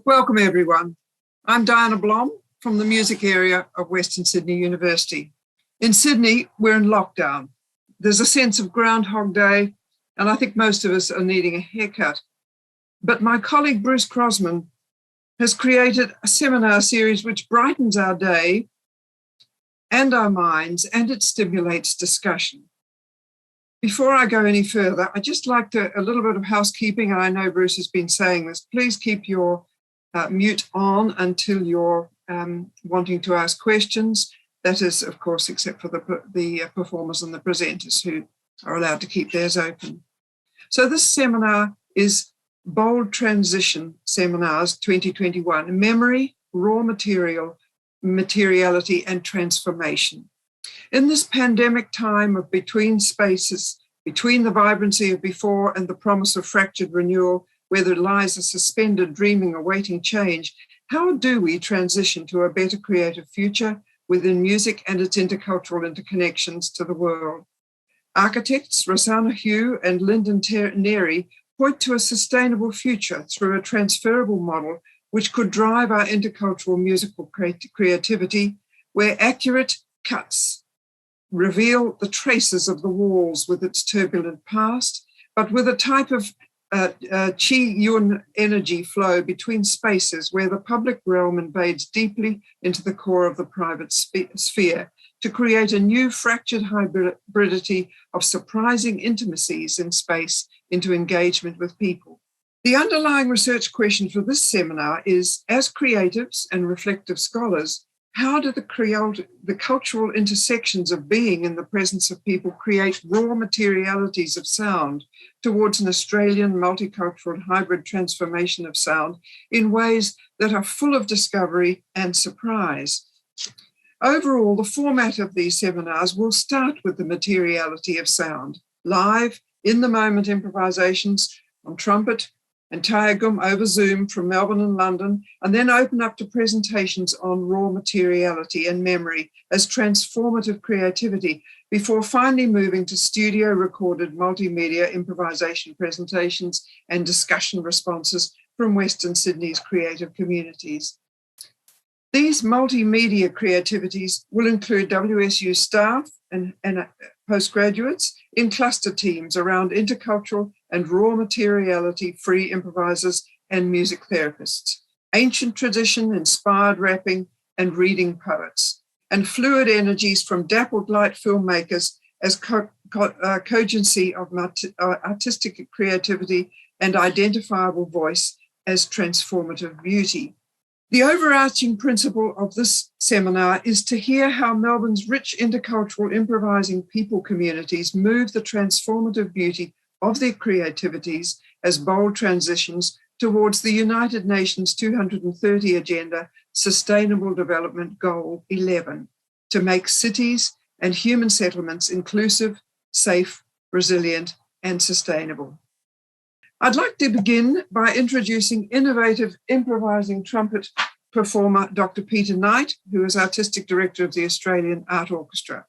Welcome, everyone. I'm Diana Blom from the music area of Western Sydney University. In Sydney, we're in lockdown. There's a sense of Groundhog Day, and I think most of us are needing a haircut. But my colleague Bruce Crosman has created a seminar series which brightens our day and our minds, and it stimulates discussion. Before I go any further, I'd just like a little bit of housekeeping, and I know Bruce has been saying this. Please keep your mute on until you're wanting to ask questions. That is, of course, except for the performers and the presenters who are allowed to keep theirs open. So this seminar is Bold Transition Seminars 2021, Memory, Raw Material, Materiality and Transformation. In this pandemic time of between spaces, between the vibrancy of before and the promise of fractured renewal, where there lies a suspended dreaming awaiting change, how do we transition to a better creative future within music and its intercultural interconnections to the world? Architects Rosanna Hugh and Lyndon Neri point to a sustainable future through a transferable model which could drive our intercultural musical creativity, where accurate cuts reveal the traces of the walls with its turbulent past, but with a type of Qi-Yun energy flow between spaces where the public realm invades deeply into the core of the private sphere to create a new fractured hybridity of surprising intimacies in space into engagement with people. The underlying research question for this seminar is, as creatives and reflective scholars, how do the cultural intersections of being in the presence of people create raw materialities of sound towards an Australian multicultural hybrid transformation of sound in ways that are full of discovery and surprise? Overall, the format of these seminars will start with the materiality of sound, live, in-the-moment improvisations on trumpet and Tayagum over Zoom from Melbourne and London, and then open up to presentations on raw materiality and memory as transformative creativity, before finally moving to studio-recorded multimedia improvisation presentations and discussion responses from Western Sydney's creative communities. These multimedia creativities will include WSU staff and postgraduates in cluster teams around intercultural and raw materiality-free improvisers and music therapists, ancient tradition-inspired rapping and reading poets, and fluid energies from dappled light filmmakers as cogency of artistic creativity and identifiable voice as transformative beauty. The overarching principle of this seminar is to hear how Melbourne's rich intercultural improvising people communities move the transformative beauty of their creativities as bold transitions towards the United Nations 230 Agenda Sustainable Development Goal 11, to make cities and human settlements inclusive, safe, resilient, and sustainable. I'd like to begin by introducing innovative improvising trumpet performer Dr. Peter Knight, who is Artistic Director of the Australian Art Orchestra.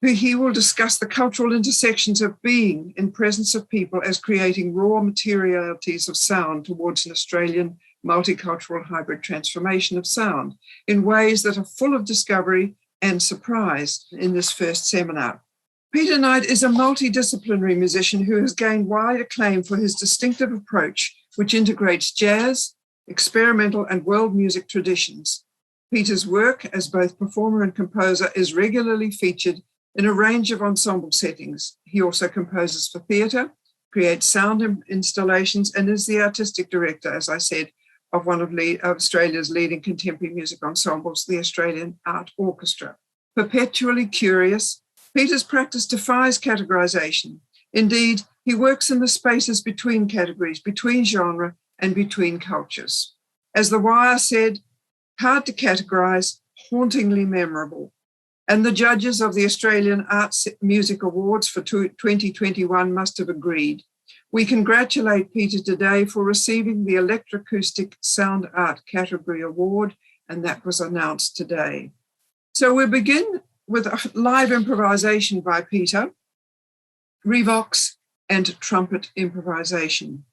He will discuss the cultural intersections of being in presence of people as creating raw materialities of sound towards an Australian multicultural hybrid transformation of sound in ways that are full of discovery and surprise in this first seminar. Peter Knight is a multidisciplinary musician who has gained wide acclaim for his distinctive approach, which integrates jazz, experimental, and world music traditions. Peter's work as both performer and composer is regularly featured in a range of ensemble settings. He also composes for theatre, creates sound installations, and is the artistic director, as I said, of one of Australia's leading contemporary music ensembles, the Australian Art Orchestra. Perpetually curious, Peter's practice defies categorization. Indeed, he works in the spaces between categories, between genre, and between cultures. As The Wire said, hard to categorize, hauntingly memorable. And the judges of the Australian Arts Music Awards for 2021 must have agreed. We congratulate Peter today for receiving the Electroacoustic Sound Art Category Award, and that was announced today. So we'll begin with a live improvisation by Peter, Revox and trumpet improvisation.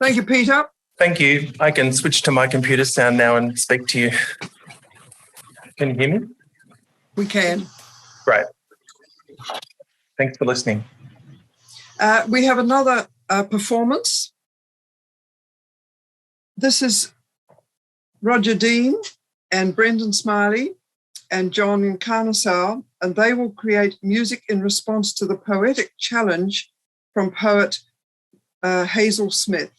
Thank you, Peter. Thank you. I can switch to my computer sound now and speak to you. Can you hear me? We can. Great. Thanks for listening. We have another performance. This is Roger Dean and Brendan Smiley and John Incarnassau, and they will create music in response to the poetic challenge from poet Hazel Smith.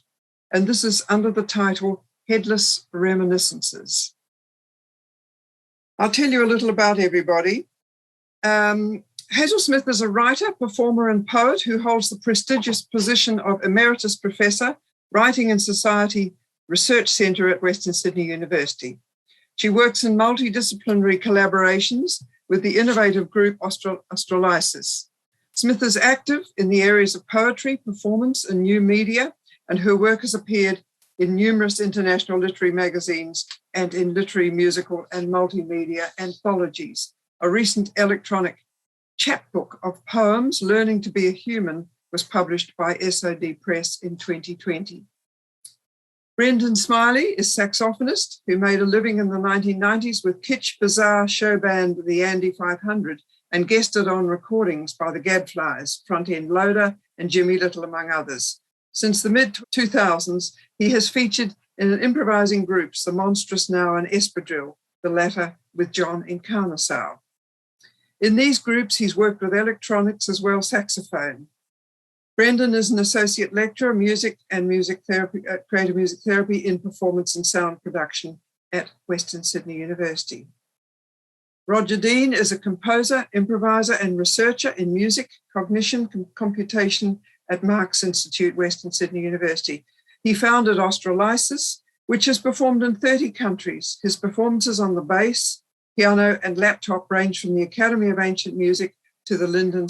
And this is under the title Headless Reminiscences. I'll tell you a little about everybody. Hazel Smith is a writer, performer, and poet who holds the prestigious position of Emeritus Professor, Writing and Society Research Centre at Western Sydney University. She works in multidisciplinary collaborations with the innovative group Australysis. Smith is active in the areas of poetry, performance, and new media, and her work has appeared in numerous international literary magazines and in literary, musical, and multimedia anthologies. A recent electronic chapbook of poems, Learning to be a Human, was published by SOD Press in 2020. Brendan Smiley is saxophonist who made a living in the 1990s with kitsch bazaar show band the Andy 500 and guested on recordings by the Gadflies, Front End Loader, and Jimmy Little, among others. Since the mid-2000s, he has featured in improvising groups, The Monstrous Now and Espadrille, the latter with John Incarnassau. In these groups, he's worked with electronics as well as saxophone. Brendan is an associate lecturer, music and music therapy, creative music therapy in performance and sound production at Western Sydney University. Roger Dean is a composer, improviser, and researcher in music, cognition, computation at Marx Institute, Western Sydney University. He founded Australysis, which has performed in 30 countries. His performances on the bass, piano, and laptop range from the Academy of Ancient Music to the London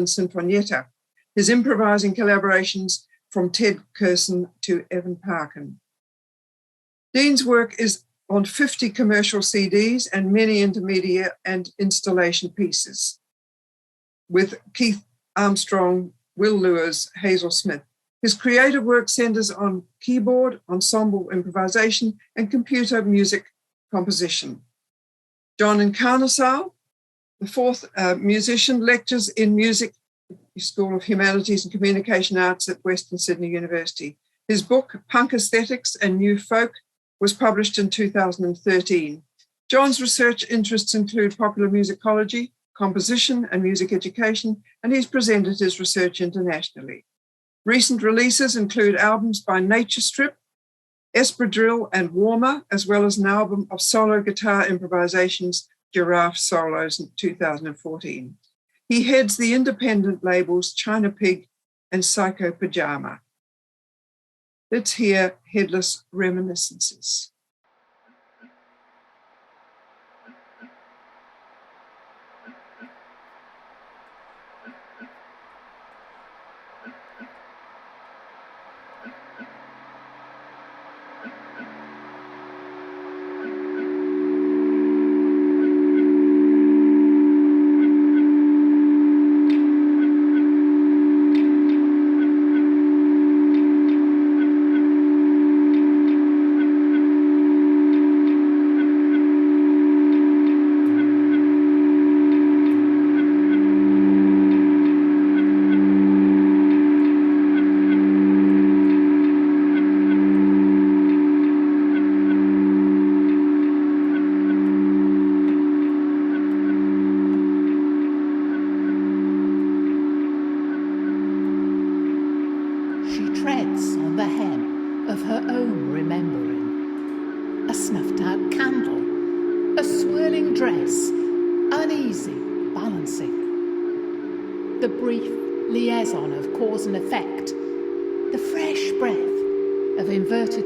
Sinfonietta. His improvising collaborations from Ted Curson to Evan Parkin. Dean's work is on 50 commercial CDs and many intermediate and installation pieces with Keith Armstrong, Will Lewis, Hazel Smith. His creative work centers on keyboard, ensemble improvisation, and computer music composition. John Incarnassau, the fourth musician, lectures in music School of Humanities and Communication Arts at Western Sydney University. His book, Punk Aesthetics and New Folk, was published in 2013. John's research interests include popular musicology, composition, and music education, and he's presented his research internationally. Recent releases include albums by Nature Strip, Espadrille, and Warmer, as well as an album of solo guitar improvisations, Giraffe Solos, in 2014. He heads the independent labels China Pig and Psycho Pajama. Let's hear Headless Reminiscences.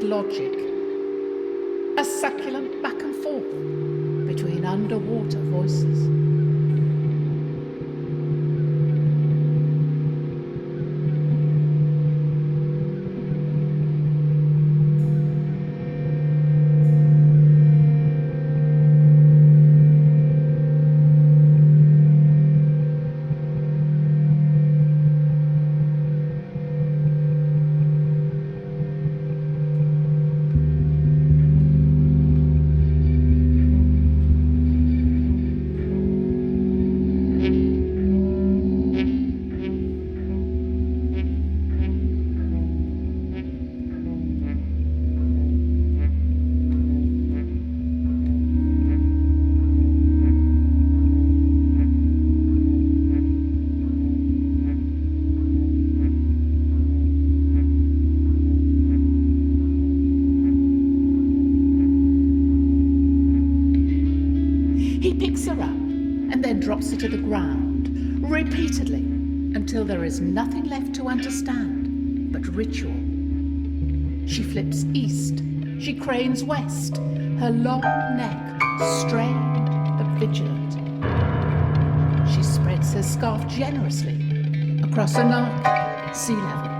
Logic, a succulent back and forth between underwater voices. then drops it to the ground, repeatedly, until there is nothing left to understand but ritual. She flips east, she cranes west, her long neck strained but vigilant. She spreads her scarf generously across an arc sea levels.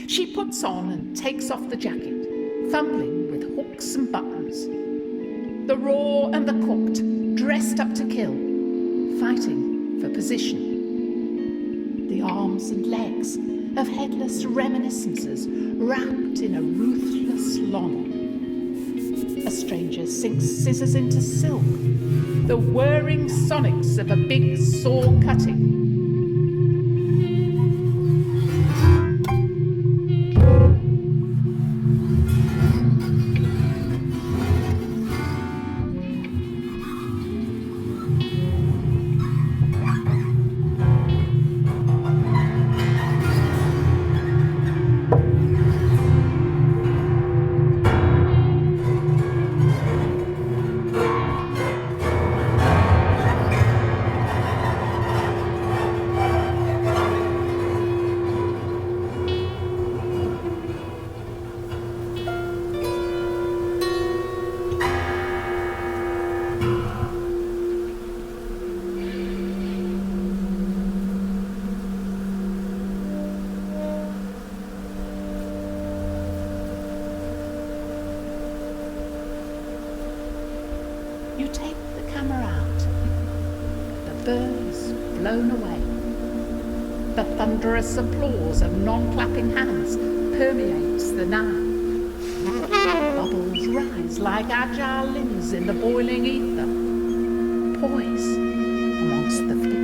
She puts on and takes off the jacket, fumbling with hooks and buttons. The raw and the cooked, dressed up to kill, fighting for position. The arms and legs of headless reminiscences wrapped in a ruthless longing. A stranger sinks scissors into silk, the whirring sonics of a big saw cutting. You take the camera out. The birds blown away. The thunderous applause of non-clapping hands permeates the now. Bubbles rise like agile limbs in the boiling ether, poise amongst the flickering.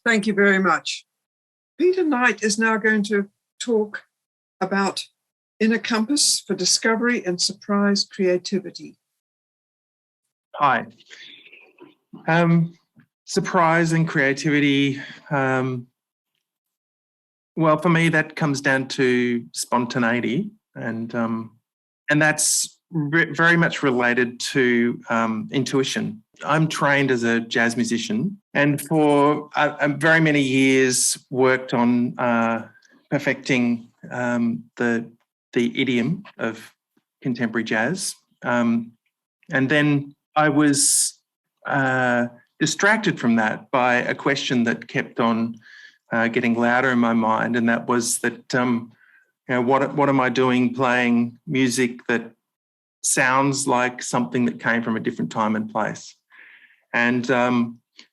Thank you very much. Peter Knight is now going to talk about Inner Compass for Discovery and Surprise Creativity. Hi. Surprise and creativity. Well, for me, that comes down to spontaneity, and that's very much related to intuition. I'm trained as a jazz musician, and for very many years worked on perfecting the idiom of contemporary jazz, and then I was distracted from that by a question that kept on getting louder in my mind, and that was that what am I doing playing music that sounds like something that came from a different time and place? And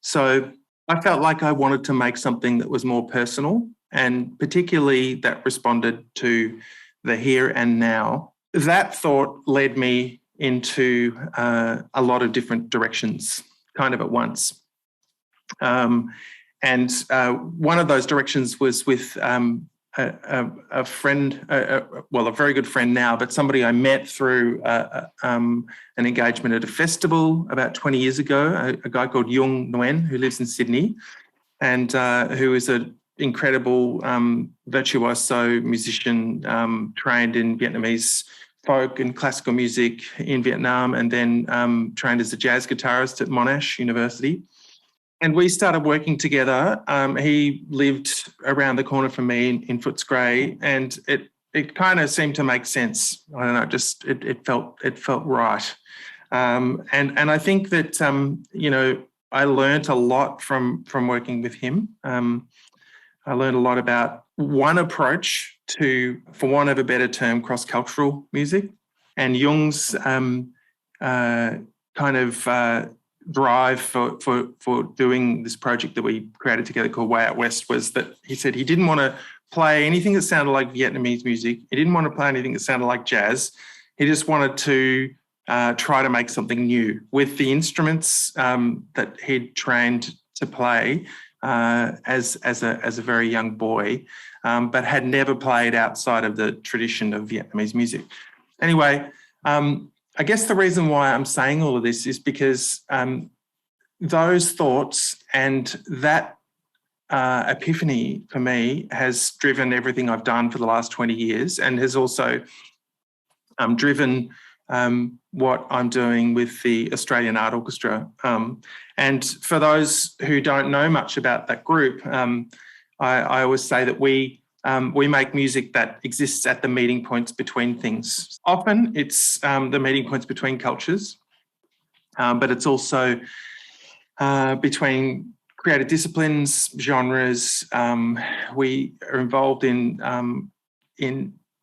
so I felt like I wanted to make something that was more personal, and particularly that responded to the here and now. That thought led me into a lot of different directions, kind of at once. And one of those directions was with a friend, well, a very good friend now, but somebody I met through an engagement at a festival about 20 years ago, a guy called Yung Nguyen, who lives in Sydney, and who is an incredible virtuoso musician, trained in Vietnamese folk and classical music in Vietnam, and then trained as a jazz guitarist at Monash University. And we started working together. He lived around the corner from me in Footscray, and it kind of seemed to make sense. I don't know, just it felt right. And I think that I learned a lot from working with him. I learned a lot about one approach to, for want of a better term, cross-cultural music, and Jung's drive for doing this project that we created together called Way Out West was that he said he didn't want to play anything that sounded like Vietnamese music. He didn't want to play anything that sounded like jazz. He just wanted to try to make something new with the instruments that he'd trained to play as a very young boy, but had never played outside of the tradition of Vietnamese music. Anyway, I guess the reason why I'm saying all of this is because those thoughts and that epiphany for me has driven everything I've done for the last 20 years, and has also driven what I'm doing with the Australian Art Orchestra. And for those who don't know much about that group, I always say that we make music that exists at the meeting points between things. Often it's the meeting points between cultures, but it's also between creative disciplines, genres. We are involved in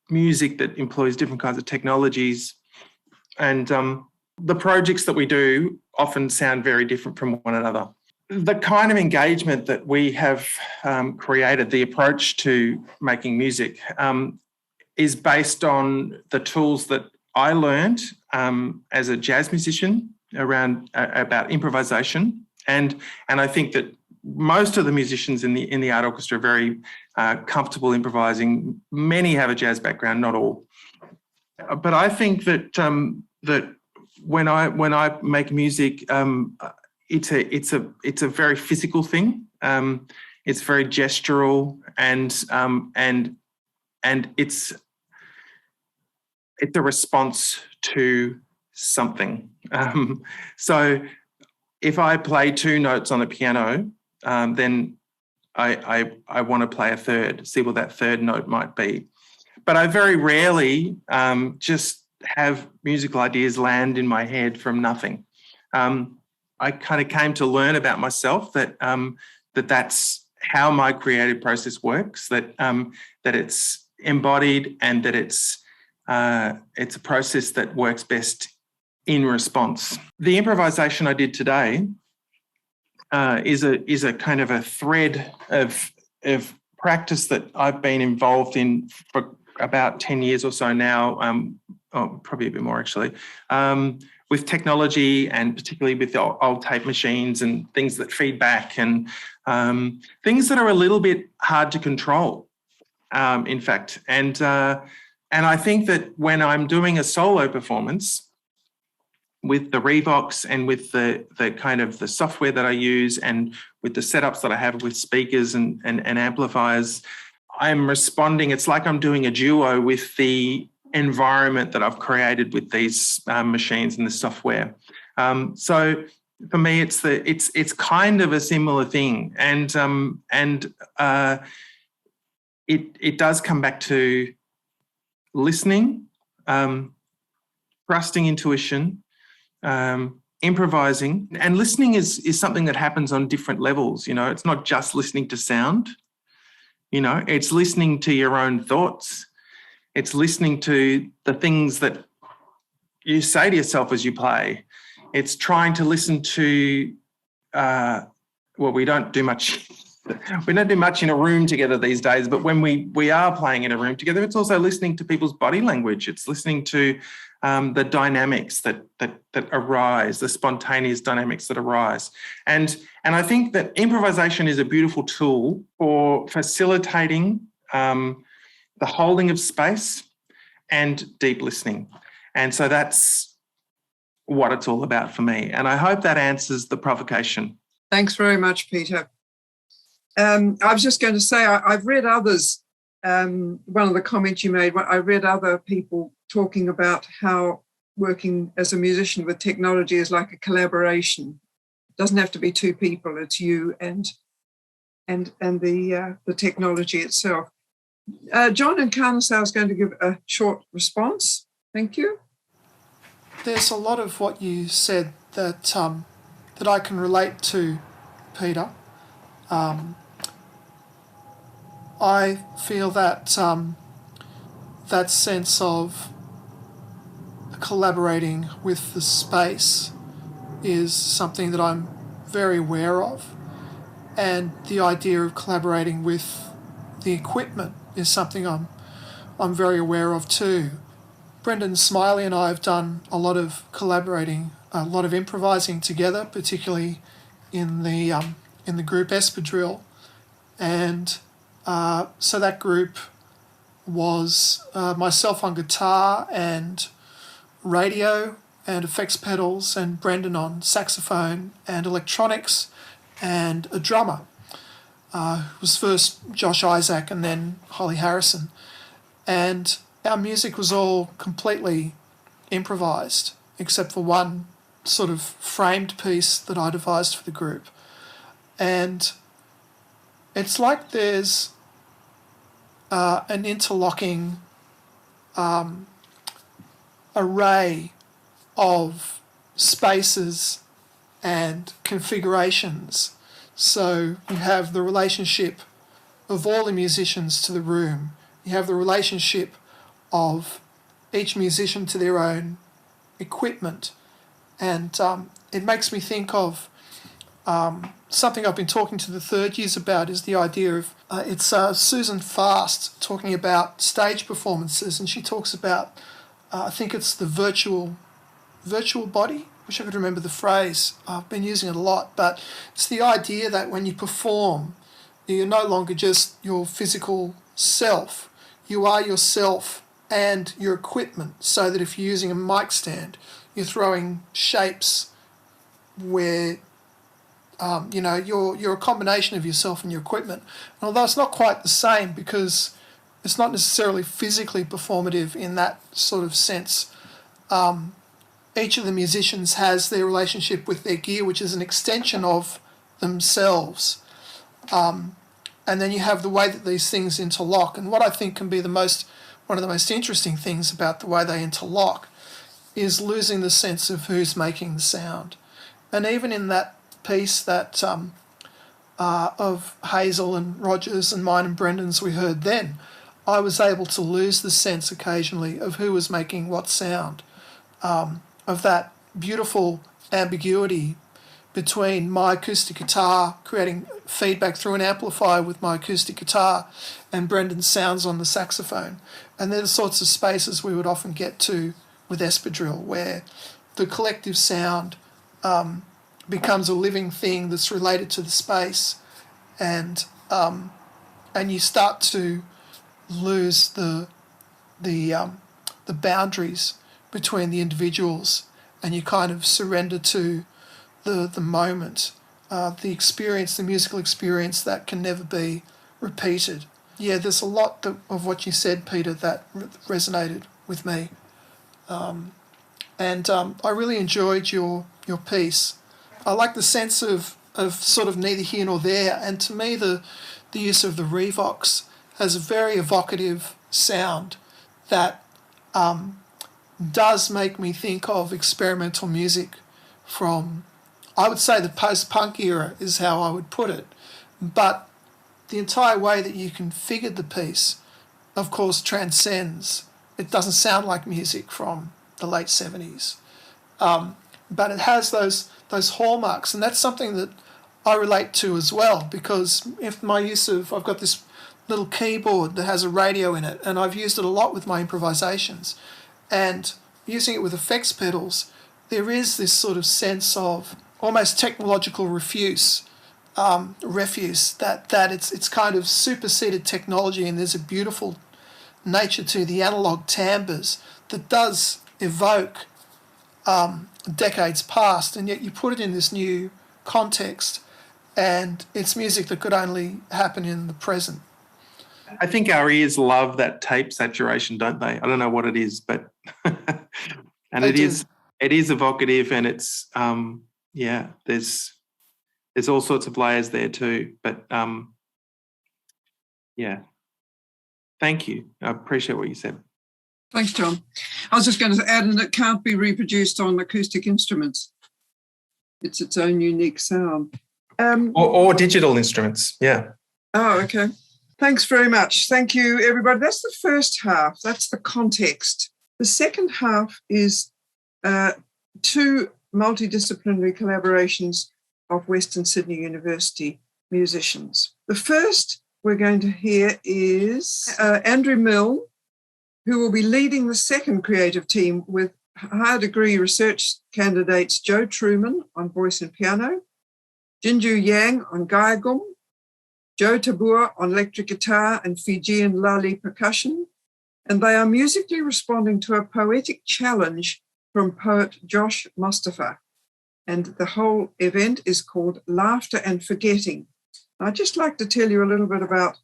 music that employs different kinds of technologies, and the projects that we do often sound very different from one another. The kind of engagement that we have created, the approach to making music, is based on the tools that I learned as a jazz musician around about improvisation, and I think that most of the musicians in the art orchestra are very comfortable improvising. Many have a jazz background, not all. But I think that that when I make music, it's a very physical thing. It's very gestural, and it's a response to something. So if I play two notes on a piano, then I want to play a third, see what that third note might be. But I very rarely just have musical ideas land in my head from nothing. I kind of came to learn about myself that that's how my creative process works, that it's embodied, and that it's a process that works best in response. The improvisation I did today is a kind of a thread of practice that I've been involved in for about 10 years or so now, probably a bit more actually, with technology, and particularly with the old tape machines and things that feed back, and things that are a little bit hard to control, in fact. And I think that when I'm doing a solo performance with the Revox and with the kind of the software that I use and with the setups that I have with speakers and amplifiers, I'm responding. It's like I'm doing a duo with the environment that I've created with these machines and the software. So for me, it's kind of a similar thing, and it does come back to listening, trusting intuition, improvising, and listening is something that happens on different levels. It's not just listening to sound. It's listening to your own thoughts. It's listening to the things that you say to yourself as you play. It's trying to listen to, we don't do much. We don't do much in a room together these days, but when we are playing in a room together, it's also listening to people's body language. It's listening to the dynamics that arise, the spontaneous dynamics that arise. And I think that improvisation is a beautiful tool for facilitating the holding of space and deep listening. And so that's what it's all about for me. And I hope that answers the provocation. Thanks very much, Peter. I was just going to say, I've read others. One of the comments you made, I read other people talking about how working as a musician with technology is like a collaboration. It doesn't have to be two people; it's you and the technology itself. John and Carnassau is going to give a short response. Thank you. There's a lot of what you said that I can relate to, Peter. I feel that that sense of collaborating with the space is something that I'm very aware of, and the idea of collaborating with the equipment is something I'm very aware of too. Brendan Smiley and I have done a lot of collaborating, a lot of improvising together, particularly in the group Espadrille, and so that group was myself on guitar and radio and effects pedals, and Brendan on saxophone and electronics, and a drummer. It was first Josh Isaac and then Holly Harrison. And our music was all completely improvised, except for one sort of framed piece that I devised for the group. And it's like there's an interlocking array of spaces and configurations. So you have the relationship of all the musicians to the room. You have the relationship of each musician to their own equipment. And it makes me think of something I've been talking to the third years about, is the idea of, it's Susan Fast talking about stage performances, and she talks about, I think it's the virtual body. Wish I could remember the phrase. I've been using it a lot, but it's the idea that when you perform, you're no longer just your physical self. You are yourself and your equipment, so that if you're using a mic stand, you're throwing shapes where you're a combination of yourself and your equipment. And although it's not quite the same, because it's not necessarily physically performative in that sort of sense, each of the musicians has their relationship with their gear, which is an extension of themselves. And then you have the way that these things interlock. And what I think can be one of the most interesting things about the way they interlock is losing the sense of who's making the sound. And even in that piece that of Hazel and Rogers and mine and Brendan's we heard then, I was able to lose the sense occasionally of who was making what sound, of that beautiful ambiguity between my acoustic guitar creating feedback through an amplifier with my acoustic guitar and Brendan's sounds on the saxophone. And they're the sorts of spaces we would often get to with Espadrille, where the collective sound becomes a living thing that's related to the space, and you start to lose the boundaries between the individuals, and you kind of surrender to the moment, the experience, the musical experience that can never be repeated. Yeah, there's a lot of what you said, Peter, that resonated with me. And I really enjoyed your piece. I like the sense of sort of neither here nor there, and to me the use of the Revox has a very evocative sound that does make me think of experimental music from, I would say, the post-punk era is how I would put it. But the entire way that you configured the piece, of course, transcends. It doesn't sound like music from the late 70s. But it has those hallmarks, and that's something that I relate to as well, because if my use of, I've got this little keyboard that has a radio in it, and I've used it a lot with my improvisations, and using it with effects pedals, there is this sort of sense of almost technological refuse that it's kind of superseded technology, and there's a beautiful nature to the analog timbres that does evoke decades past, and yet you put it in this new context, and it's music that could only happen in the present. I think our ears love that tape saturation, don't they? I don't know what it is, but and it is evocative, and it's there's all sorts of layers there too. But thank you. I appreciate what you said. Thanks, John. I was just going to add, and it can't be reproduced on acoustic instruments. It's its own unique sound. Or digital instruments, yeah. Oh, okay. Thanks very much. Thank you, everybody. That's the first half. That's the context. The second half is two multidisciplinary collaborations of Western Sydney University musicians. The first we're going to hear is Andrew Milne, who will be leading the second creative team with higher degree research candidates Joe Truman on voice and piano, Jinju Yang on gaigum, Joe Tabua on electric guitar and Fijian lali percussion, and they are musically responding to a poetic challenge from poet Josh Mustafa. And the whole event is called Laughter and Forgetting. I'd just like to tell you a little bit about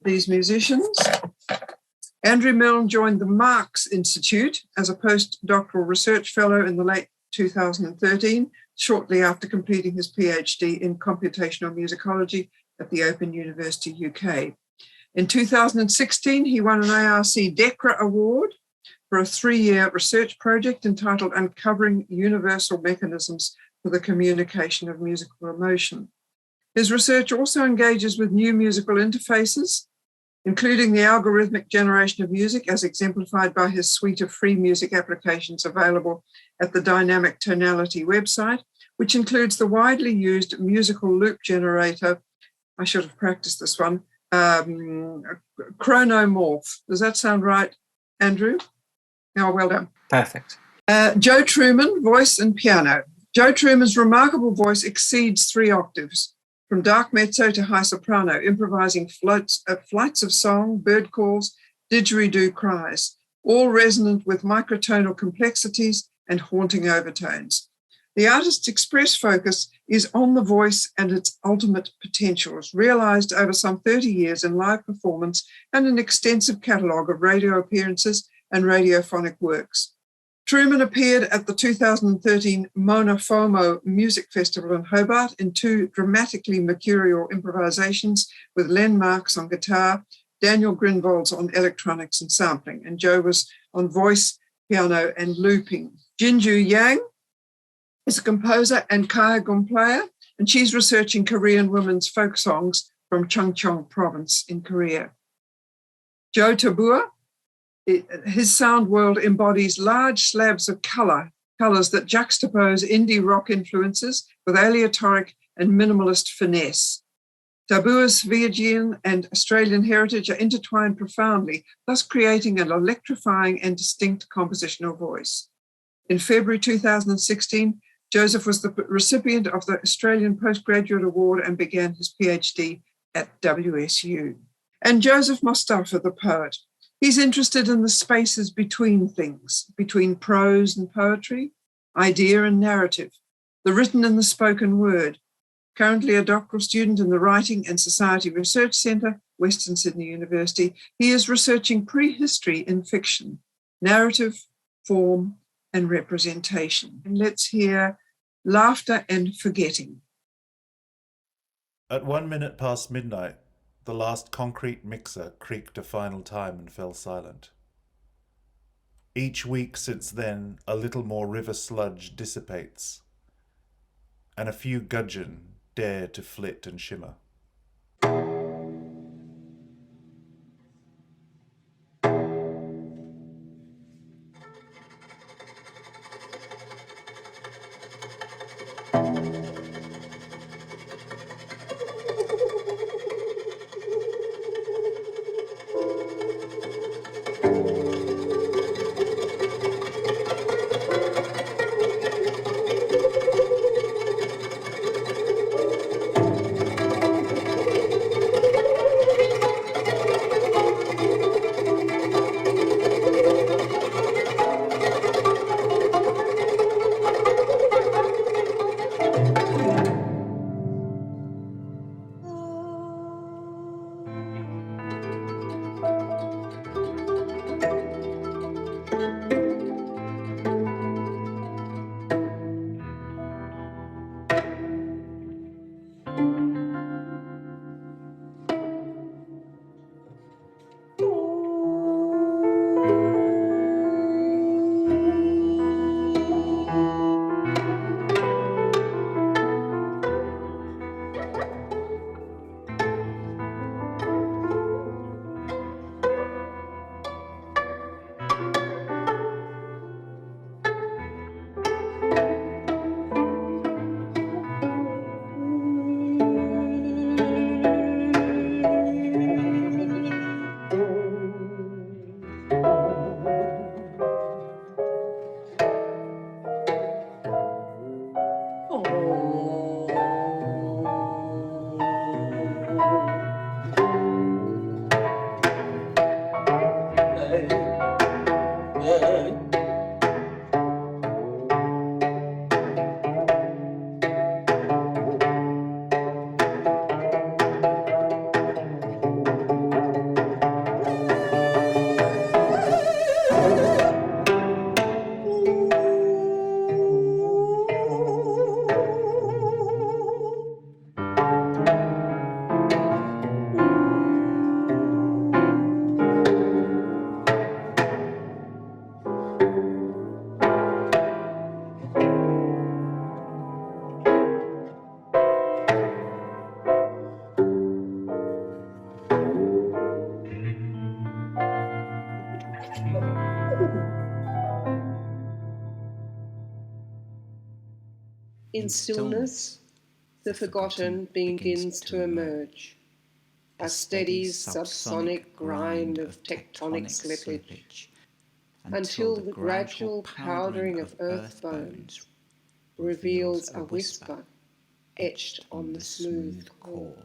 these musicians. Andrew Milne joined the Marx Institute as a postdoctoral research fellow in the late 2013, shortly after completing his PhD in computational musicology at the Open University UK. In 2016, he won an ARC DECRA Award for a 3-year research project entitled Uncovering Universal Mechanisms for the Communication of Musical Emotion. His research also engages with new musical interfaces, including the algorithmic generation of music as exemplified by his suite of free music applications available at the Dynamic Tonality website, which includes the widely used musical loop generator, I should have practiced this one, Chronomorph. Does that sound right, Andrew? Oh, well done. Perfect. Joe Truman, voice and piano. Joe Truman's remarkable voice exceeds 3 octaves, from dark mezzo to high soprano, improvising flights of song, bird calls, didgeridoo cries, all resonant with microtonal complexities and haunting overtones. The artist's express focus is on the voice and its ultimate potentials, realised over some 30 years in live performance and an extensive catalogue of radio appearances and radiophonic works. Truman appeared at the 2013 Mona Fomo Music Festival in Hobart in 2 dramatically mercurial improvisations with Len Marks on guitar, Daniel Grinvolds on electronics and sampling, and Joe was on voice, piano and looping. Jinju Yang is a composer and gaigum player, and she's researching Korean women's folk songs from Chungcheong province in Korea. Joe Tabua, his sound world embodies large slabs of colours that juxtapose indie rock influences with aleatoric and minimalist finesse. Tabua's Fijian and Australian heritage are intertwined profoundly, thus creating an electrifying and distinct compositional voice. In February 2016, Joseph was the recipient of the Australian Postgraduate Award and began his PhD at WSU. And Joseph Mostafa, the poet, he's interested in the spaces between things, between prose and poetry, idea and narrative, the written and the spoken word. Currently a doctoral student in the Writing and Society Research Centre, Western Sydney University, he is researching prehistory in fiction, narrative, form, and representation. And let's hear Laughter and Forgetting. At 1 minute past midnight, the last concrete mixer creaked a final time and fell silent. Each week since then, a little more river sludge dissipates, and a few gudgeon dare to flit and shimmer. In stillness, the forgotten begins to emerge, a steady subsonic grind of tectonic slippage, until the gradual powdering of earth bones reveals a whisper etched on the smooth core.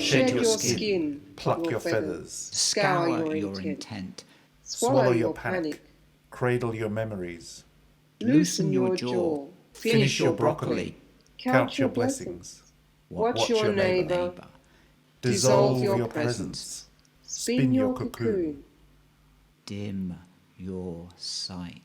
Shed your skin, pluck your feathers, scour your intent, swallow your panic, cradle your memories, loosen your jaw, finish your broccoli, count your blessings, watch your neighbour, dissolve your presence, spin your cocoon. Dim your sight.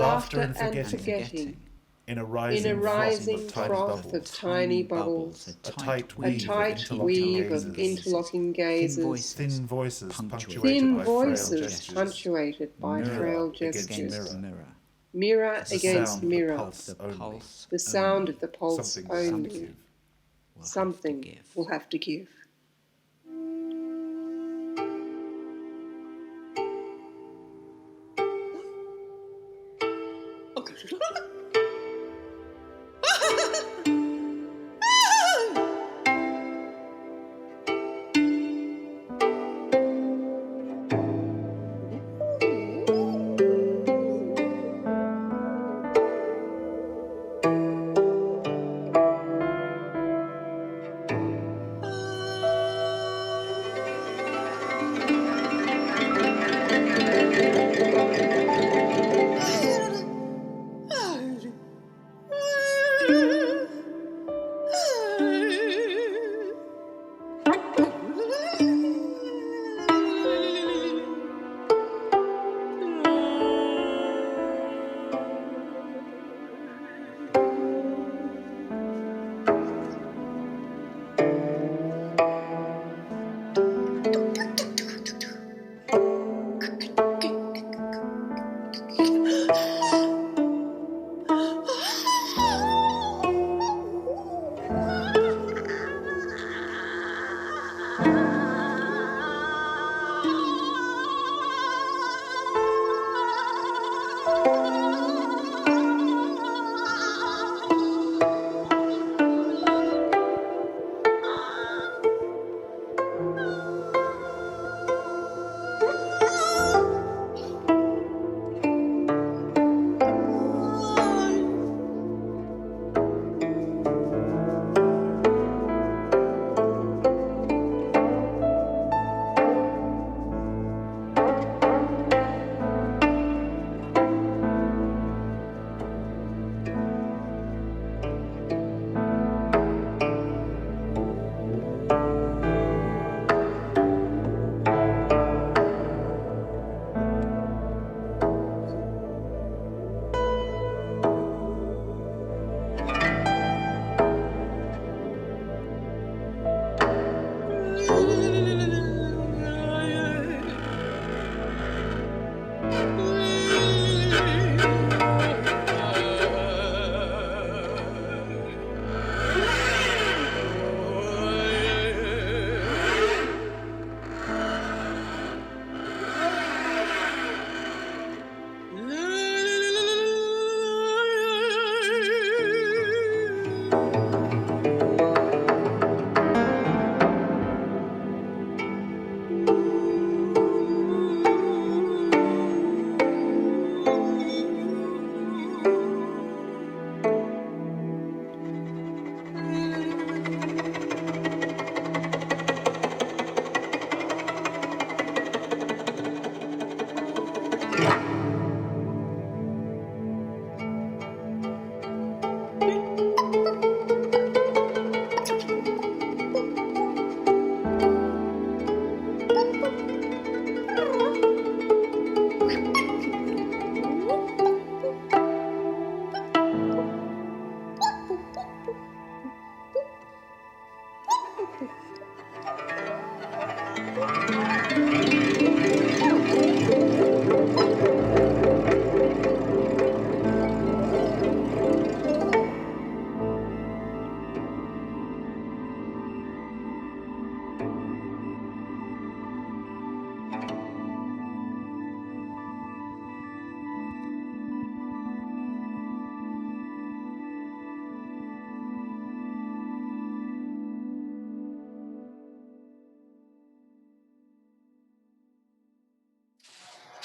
laughter and forgetting, in a rising froth of tiny bubbles, a tight weave of interlocking gazes, thin voices punctuated by frail gestures, mirror against mirror, the sound of the pulse only. Something will have to give.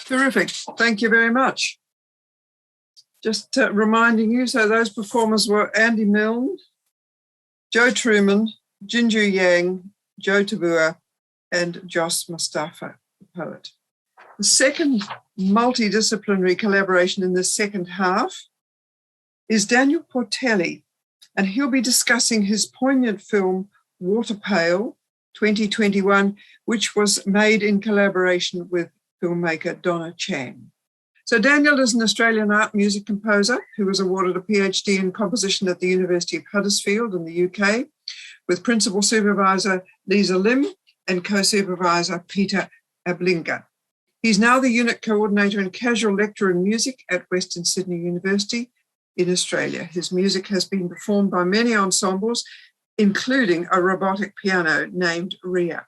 Terrific. Thank you very much. Just reminding you, so those performers were Andy Milne, Joe Truman, Jinju Yang, Joe Tabua, and Jos Mustafa, the poet. The second multidisciplinary collaboration in the second half is Daniel Portelli, and he'll be discussing his poignant film, Water Pail, 2021, which was made in collaboration with filmmaker Donna Chang. So Daniel is an Australian art music composer who was awarded a PhD in composition at the University of Huddersfield in the UK, with principal supervisor Lisa Lim and co-supervisor Peter Ablinga. He's now the unit coordinator and casual lecturer in music at Western Sydney University in Australia. His music has been performed by many ensembles, including a robotic piano named Ria.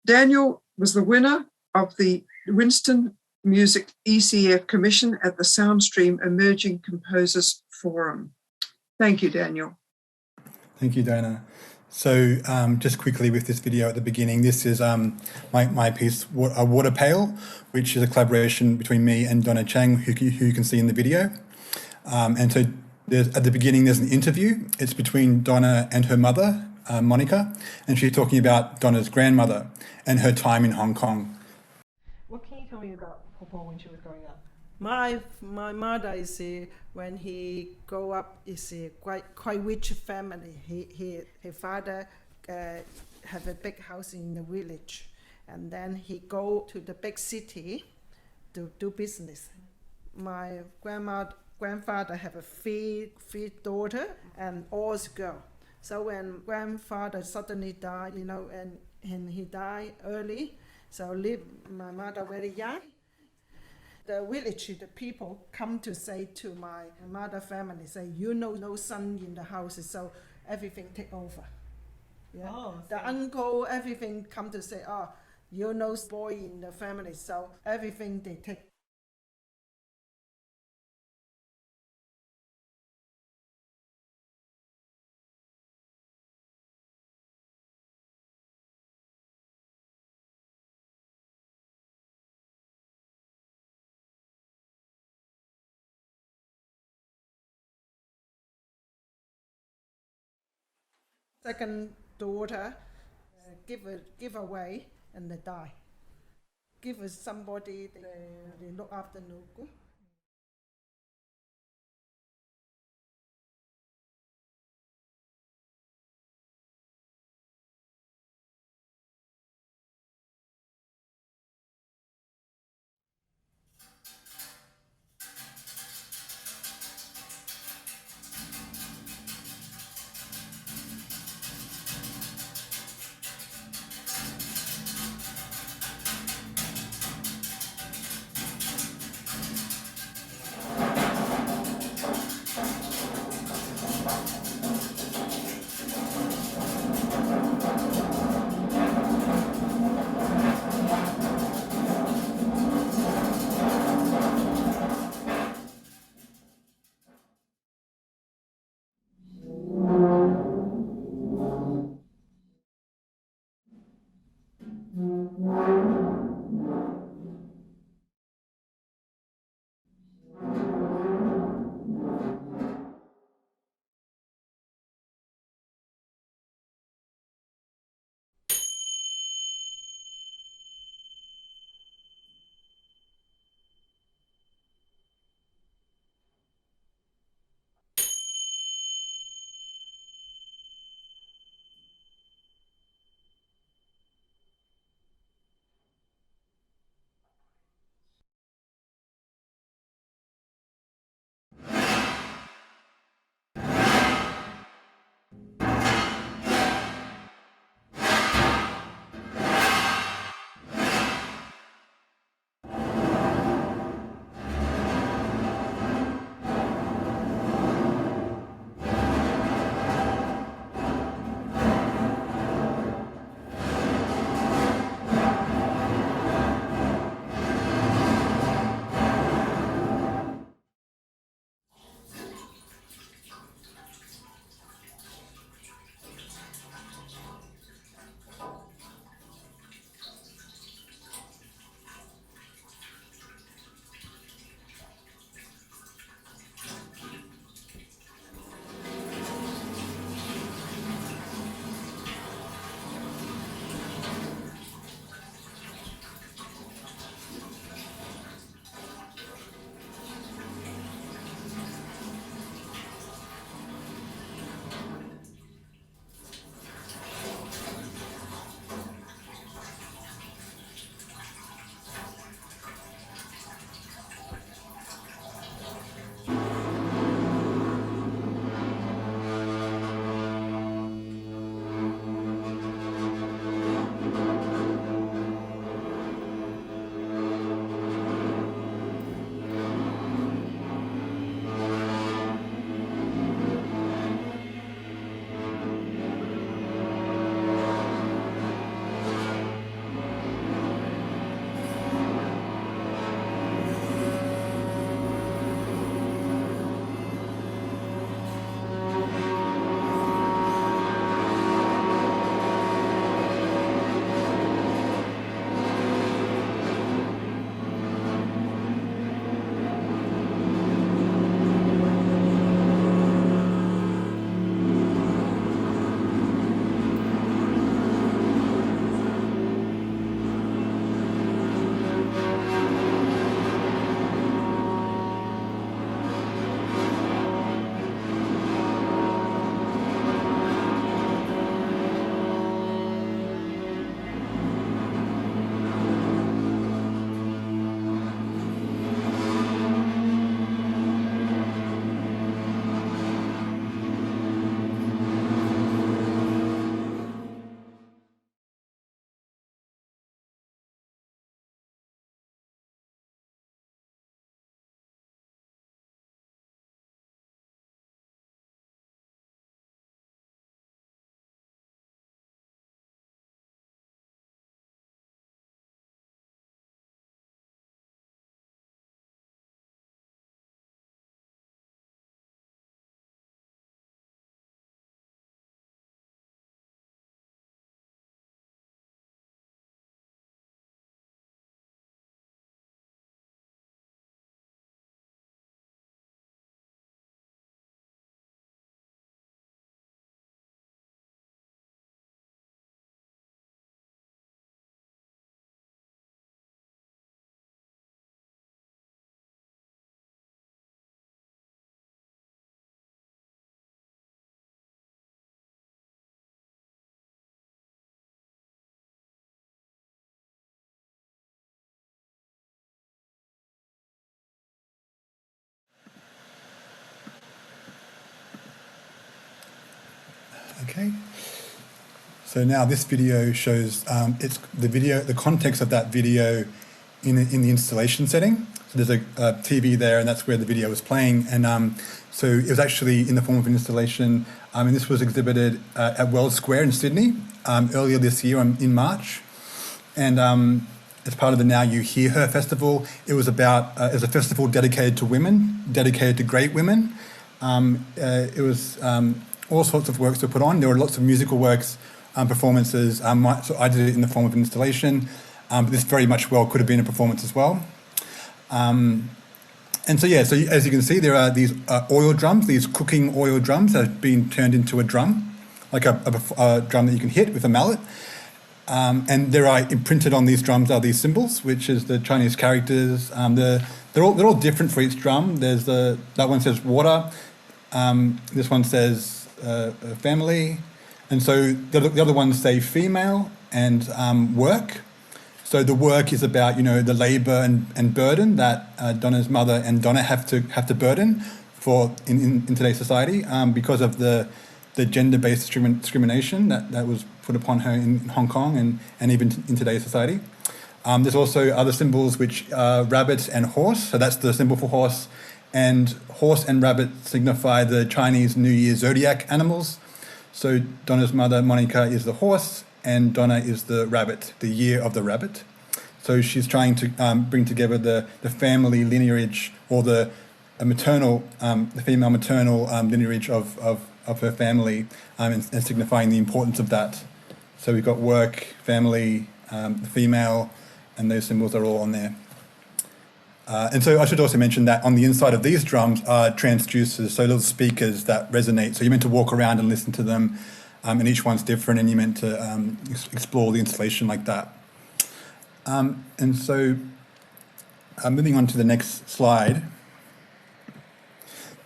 Daniel was the winner of the Winston Music ECF Commission at the Soundstream Emerging Composers Forum. Thank you, Daniel. Thank you, Dana. So just quickly with this video at the beginning, this is my piece, A Water Pail, which is a collaboration between me and Donna Chang, who you can see in the video. And so at the beginning, there's an interview. It's between Donna and her mother, Monica, and she's talking about Donna's grandmother and her time in Hong Kong. What can you tell me about Popo when she was growing up? My mother is when he grow up is a quite rich family. His father have a big house in the village, and then he go to the big city to do business. My grandfather have a three daughter and all girl. So when grandfather suddenly died, and he died early, so leave my mother very young. The village, the people come to say to my mother family, say, no son in the house, so everything take over. Yeah. Oh, the uncle, everything come to say, boy in the family, so everything they take. Second daughter give away and they die. Give us somebody they look after no good. So now this video shows the context of that video in the installation setting. So there's a TV there, and that's where the video was playing. And so it was actually in the form of an installation. And this was exhibited at Wells Square in Sydney earlier this year in March. And as part of the Now You Hear Her festival, it was a festival dedicated to women, dedicated to great women. It was all sorts of works were put on. There were lots of musical works, performances. So I did it in the form of an installation. But this very much well could have been a performance as well. And so as you can see, there are these oil drums, these cooking oil drums that have been turned into a drum, like a drum that you can hit with a mallet. And there are imprinted on these drums are these symbols, which is the Chinese characters. They're all different for each drum. That one says water. This one says family, and so the other ones say female and work. So the work is about the labour and burden that Donna's mother and Donna have to burden for in today's society because of the gender-based discrimination that was put upon her in Hong Kong and even in today's society. There's also other symbols which are rabbit and horse. So that's the symbol for horse. And horse and rabbit signify the Chinese New Year zodiac animals. So Donna's mother, Monica, is the horse, and Donna is the rabbit, the year of the rabbit. So she's trying to bring together the family lineage, or the female maternal lineage of her family, and signifying the importance of that. So we've got work, family, the female, and those symbols are all on there. And so I should also mention that on the inside of these drums are transducers, so little speakers that resonate. So you're meant to walk around and listen to them, and each one's different, and you're meant to explore the installation like that. And so moving on to the next slide.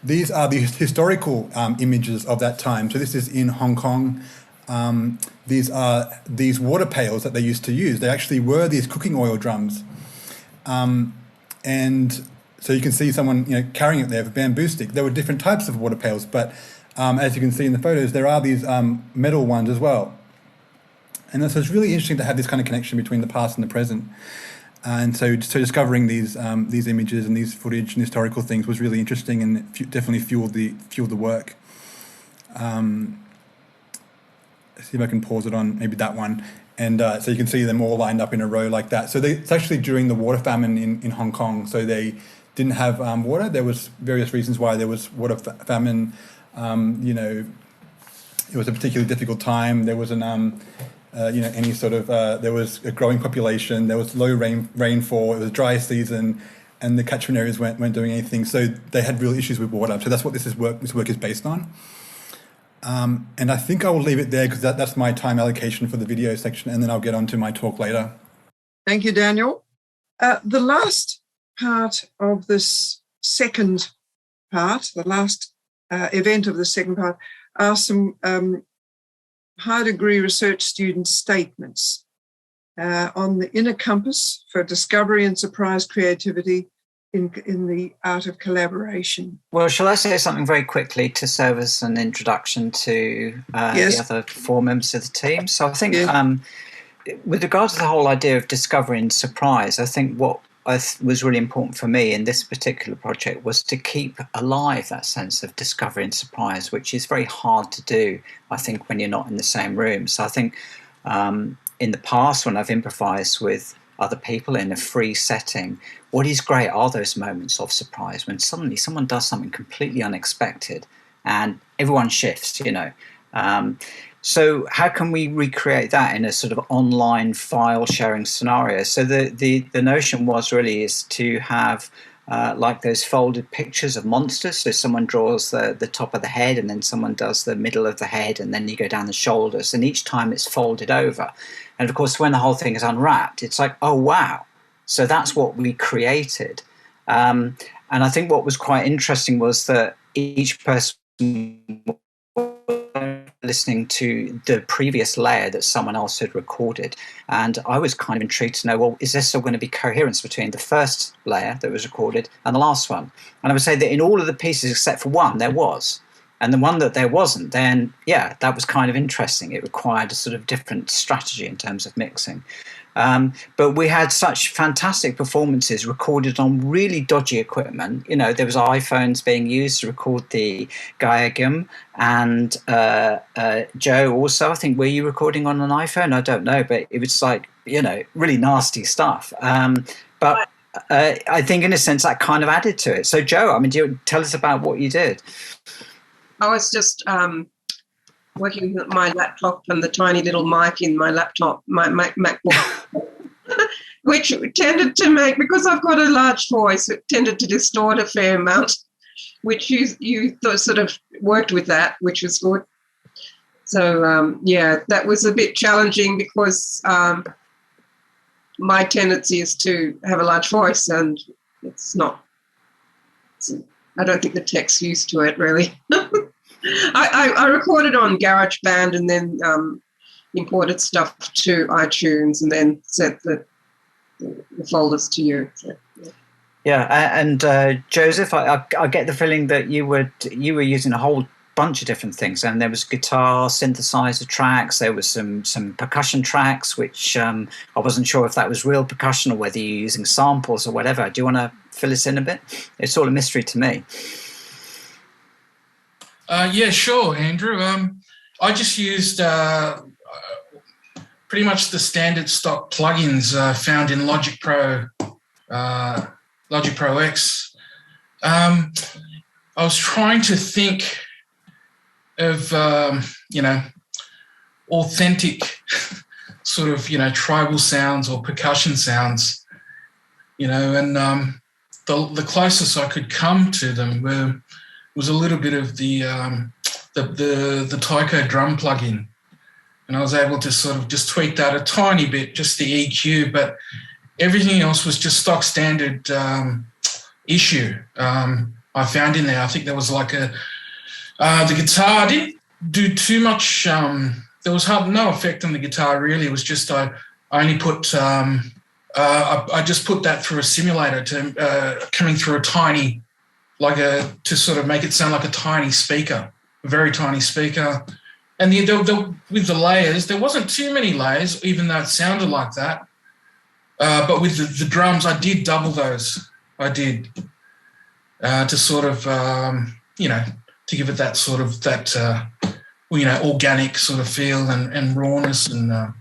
These are the historical images of that time. So this is in Hong Kong. These are these water pails that they used to use. They actually were these cooking oil drums. And so you can see someone carrying it there with a bamboo stick. There were different types of water pails, but as you can see in the photos, there are these metal ones as well. And so it's really interesting to have this kind of connection between the past and the present. And so discovering these images and these footage and historical things was really interesting, and it definitely fueled the work. See if I can pause it on maybe that one. And so you can see them all lined up in a row like that. So it's actually during the water famine in Hong Kong. So they didn't have water. There was various reasons why there was water famine. It was a particularly difficult time. There wasn't any sort of there was a growing population. There was low rainfall. It was a dry season, and the catchment areas weren't doing anything. So they had real issues with water. So that's what this work is based on. And I think I will leave it there because that's my time allocation for the video section, and then I'll get on to my talk later. Thank you, Daniel. The last part of this second part, the last event of the second part, are some high degree research student statements on the inner compass for discovery and surprise creativity in the art of collaboration. Well, shall I say something very quickly to serve as an introduction to Yes. the other four members of the team? So I think with regard to the whole idea of discovery and surprise, I think what was really important for me in this particular project was to keep alive that sense of discovery and surprise, which is very hard to do, I think, when you're not in the same room. So I think in the past, when I've improvised with other people in a free setting, what is great are those moments of surprise when suddenly someone does something completely unexpected and everyone shifts, So how can we recreate that in a sort of online file sharing scenario? So the notion is to have like those folded pictures of monsters. So someone draws the top of the head, and then someone does the middle of the head, and then you go down the shoulders, and each time it's folded over. And of course, when the whole thing is unwrapped, it's like, oh, wow. So that's what we created. And I think what was quite interesting was that each person listening to the previous layer that someone else had recorded. And I was kind of intrigued to know, well, is there still going to be coherence between the first layer that was recorded and the last one? And I would say that in all of the pieces except for one, there was. And the one that there wasn't, then yeah, that was kind of interesting. It required a sort of different strategy in terms of mixing. But we had such fantastic performances recorded on really dodgy equipment. You know, there was iPhones being used to record the Gaegum, and Joe also, I think, were you recording on an iPhone? I don't know, but it was like, you know, really nasty stuff. But I think in a sense that kind of added to it. So Joe, I mean, do you tell us about what you did? I was just working with my laptop and the tiny little mic in my laptop, my MacBook, which tended to make, because I've got a large voice, it tended to distort a fair amount, which you sort of worked with that, which was good. So, yeah, that was a bit challenging because my tendency is to have a large voice, and I don't think the tech's used to it, really. I recorded on GarageBand and then imported stuff to iTunes and then sent the folders to you. So, yeah, and Joseph, I get the feeling that you were using a whole bunch of different things, and there was guitar, synthesizer tracks, there was some percussion tracks, which I wasn't sure if that was real percussion or whether you're using samples or whatever. Do you want to fill us in a bit? It's all a mystery to me. Yeah, sure, Andrew. I just used pretty much the standard stock plugins found in Logic Pro X. I was trying to think of, authentic sort of, tribal sounds or percussion sounds, and the closest I could come to them was a little bit of the Tyco drum plugin, and I was able to sort of just tweak that a tiny bit, just the EQ, but everything else was just stock standard issue. I found in there, I think there was like the guitar. I didn't do too much. There was no effect on the guitar really. It was just I only put I just put that through a simulator to coming through a tiny. To sort of make it sound like a tiny speaker, a very tiny speaker. And with the layers, there wasn't too many layers, even though it sounded like that. But with the drums, I did double those. I did to sort of, to give it that sort of organic sort of feel and rawness and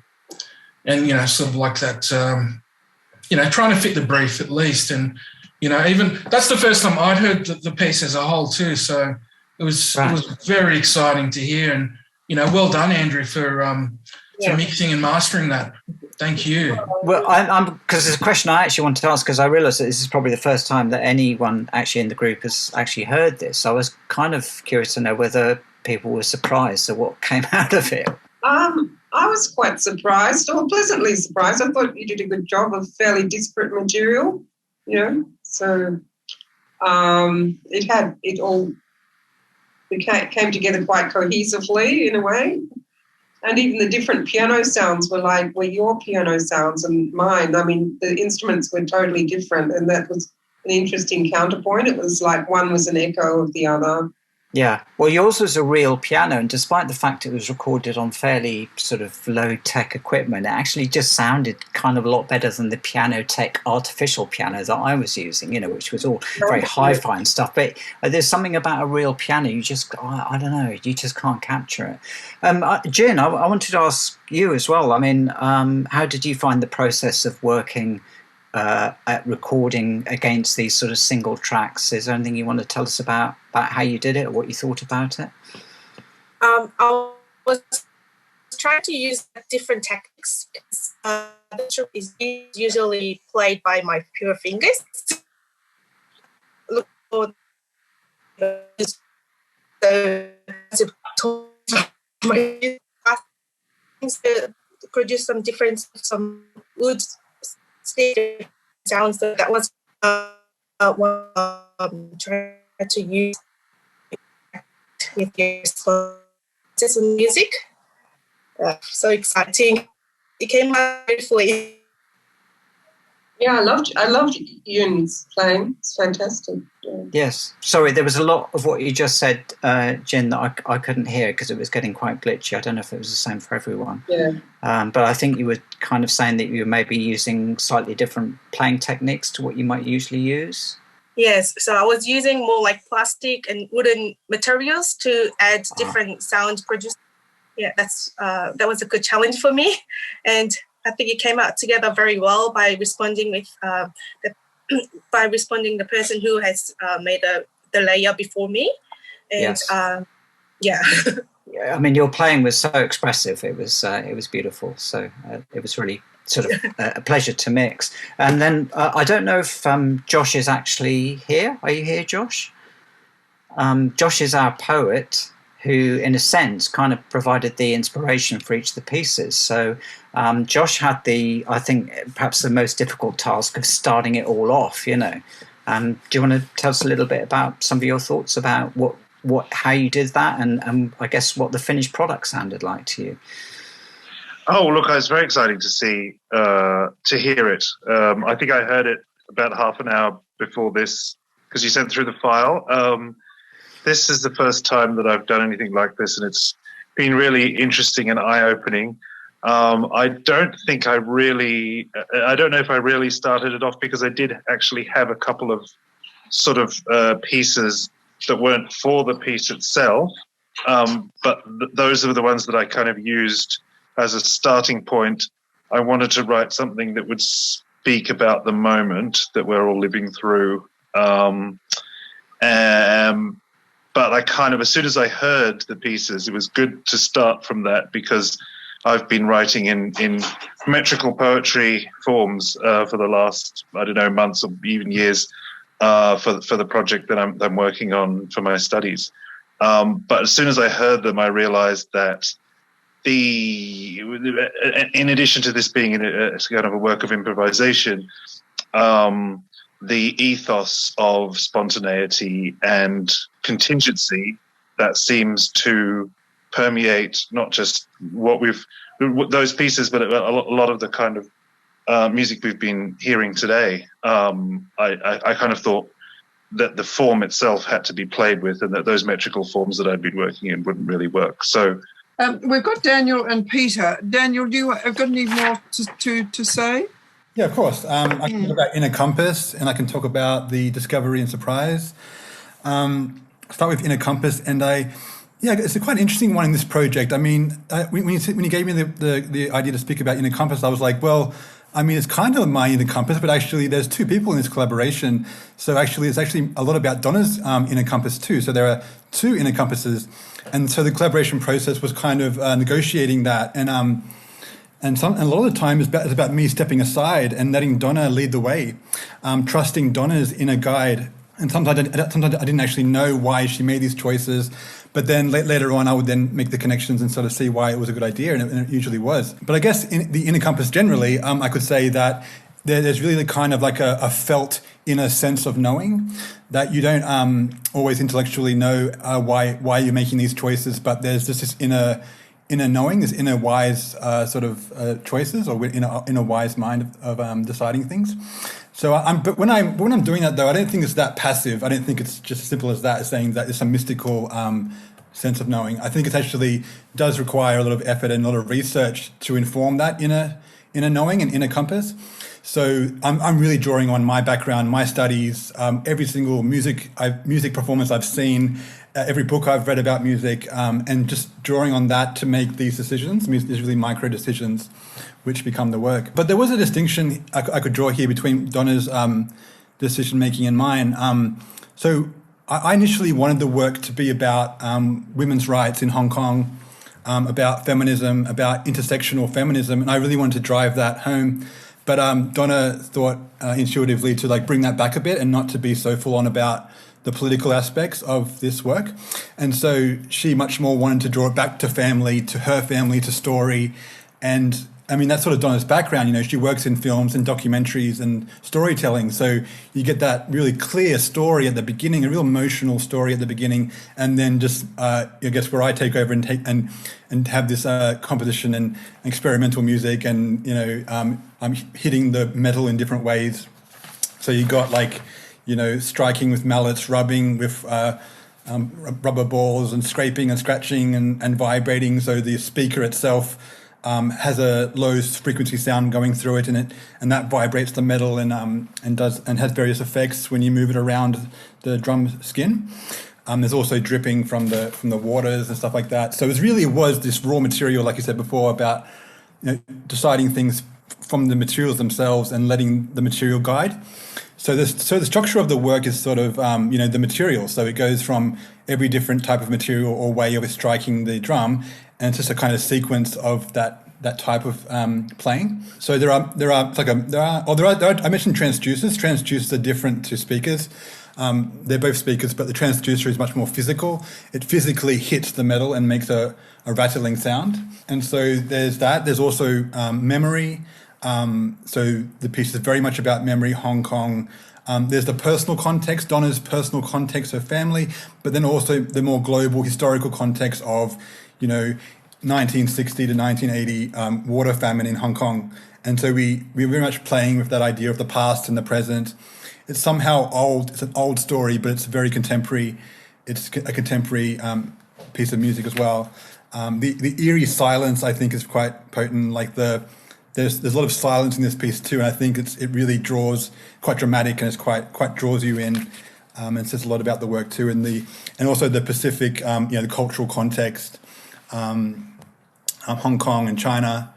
sort of like that, trying to fit the brief at least. And even that's the first time I'd heard the piece as a whole too. So it was very exciting to hear, and well done, Andrew, for mixing and mastering that. Thank you. Well, I'm because there's a question I actually wanted to ask, because I realised that this is probably the first time that anyone actually in the group has actually heard this. So I was kind of curious to know whether people were surprised at what came out of it. I was quite surprised, or pleasantly surprised. I thought you did a good job of fairly disparate material. So it all came together quite cohesively in a way, and even the different piano sounds were your piano sounds and mine. I mean, the instruments were totally different, and that was an interesting counterpoint. It was like one was an echo of the other. Yeah, well, yours was a real piano, and despite the fact it was recorded on fairly sort of low-tech equipment, it actually just sounded kind of a lot better than the piano-tech artificial piano that I was using, which was all very hi-fi and stuff. But there's something about a real piano, you just, I don't know, you just can't capture it. Jin, I wanted to ask you as well. I mean, how did you find the process of working at recording against these sort of single tracks? Is there anything you want to tell us about how you did it or what you thought about it? I was trying to use different techniques. The stroke is usually played by my pure fingers. Look for produce some different wood sounds. That was what trying to use with your and music. So exciting! It came out beautifully. Yeah, I loved Yoon's playing. It's fantastic. Yeah. Yes. Sorry, there was a lot of what you just said, Jen, that I couldn't hear because it was getting quite glitchy. I don't know if it was the same for everyone. Yeah. But I think you were kind of saying that you were maybe using slightly different playing techniques to what you might usually use. Yes, so I was using more like plastic and wooden materials to add different sound produced. Yeah, that was a good challenge for me, and I think it came out together very well by responding with the person who has made the layer before me, and Yes. Yeah. Yeah, I mean, your playing was so expressive. It was beautiful. So it was really sort of a pleasure to mix. And then I don't know if Josh is actually here. Are you here, Josh? Josh is our poet who, in a sense, kind of provided the inspiration for each of the pieces. So Josh had I think, perhaps the most difficult task of starting it all off, you know. Do you want to tell us a little bit about some of your thoughts about how you did that, and I guess what the finished product sounded like to you? Oh, look, it was very exciting to see, to hear it. I think I heard it about half an hour before this because you sent through the file. This is the first time that I've done anything like this, and it's been really interesting and eye-opening. I don't know if I really started it off because I did actually have a couple of sort of pieces that weren't for the piece itself, but those are the ones that I kind of used as a starting point. I wanted to write something that would speak about the moment that we're all living through. But I kind of, as soon as I heard the pieces, it was good to start from that because I've been writing in metrical poetry forms for the last, I don't know, months or even years for the project that I'm working on for my studies. But as soon as I heard them, I realized that in addition to this being a kind of a work of improvisation, the ethos of spontaneity and contingency that seems to permeate not just those pieces, but a lot of the kind of music we've been hearing today. I kind of thought that the form itself had to be played with, and that those metrical forms that I'd been working in wouldn't really work. So we've got Daniel and Peter. Daniel, do you have got any more to say? Yeah, of course. I can talk about Inner Compass, and I can talk about the discovery and surprise. Start with Inner Compass, and it's a quite interesting one in this project. I mean, when you gave me the idea to speak about Inner Compass, I was like, well, I mean, it's kind of my Inner Compass, but actually there's two people in this collaboration. So actually, it's actually a lot about Donna's Inner Compass too. So there are two Inner Compasses. And so the collaboration process was kind of negotiating that. And a lot of the time it's about me stepping aside and letting Donna lead the way, trusting Donna's inner guide. And sometimes I didn't actually know why she made these choices, but then later on I would then make the connections and sort of see why it was a good idea, and it usually was. But I guess in the Inner Compass generally, I could say that there's really kind of like a felt inner sense of knowing that you don't always intellectually know why you're making these choices, but there's just this inner knowing, this inner wise sort of choices, or in a wise mind of deciding things. So but when I'm doing that though, I don't think it's that passive. I don't think it's just as simple as that, as saying that it's a mystical sense of knowing. I think it actually does require a lot of effort and a lot of research to inform that inner knowing and inner compass. So I'm really drawing on my background, my studies, every single music performance I've seen, every book I've read about music, and just drawing on that to make these decisions. These really micro decisions, which become the work. But there was a distinction I could draw here between Donna's decision making and mine. So I initially wanted the work to be about women's rights in Hong Kong, about feminism, about intersectional feminism, and I really wanted to drive that home. But Donna thought intuitively to like bring that back a bit and not to be so full on about the political aspects of this work. And so she much more wanted to draw it back to family, to her family, to story. And I mean, that's sort of Donna's background. You know, she works in films and documentaries and storytelling. So you get that really clear story at the beginning, a real emotional story at the beginning, and then just I guess where I take over and have this composition and experimental music, and I'm hitting the metal in different ways. So you got like, striking with mallets, rubbing with rubber balls, and scraping and scratching and vibrating. So the speaker itself has a low frequency sound going through it, and that vibrates the metal and has various effects when you move it around the drum skin. There's also dripping from the waters and stuff like that. So it was this raw material, like you said before, about deciding things from the materials themselves and letting the material guide. So the structure of the work is sort of the material. So it goes from every different type of material or way of striking the drum, and it's just a kind of sequence of that type of playing. So I mentioned transducers. Transducers are different to speakers. They're both speakers, but the transducer is much more physical. It physically hits the metal and makes a rattling sound. And so there's that. There's also memory. So the piece is very much about memory, Hong Kong. There's the personal context, Donna's personal context, her family, but then also the more global historical context of, 1960 to 1980 water famine in Hong Kong. And so we're very much playing with that idea of the past and the present. It's somehow old. It's an old story, but it's very contemporary. It's a contemporary piece of music as well. The eerie silence, I think, is quite potent. Like there's a lot of silence in this piece too, and I think it really draws, quite dramatic, and it's quite draws you in. And says a lot about the work too, and also the Pacific, the cultural context, Hong Kong and China,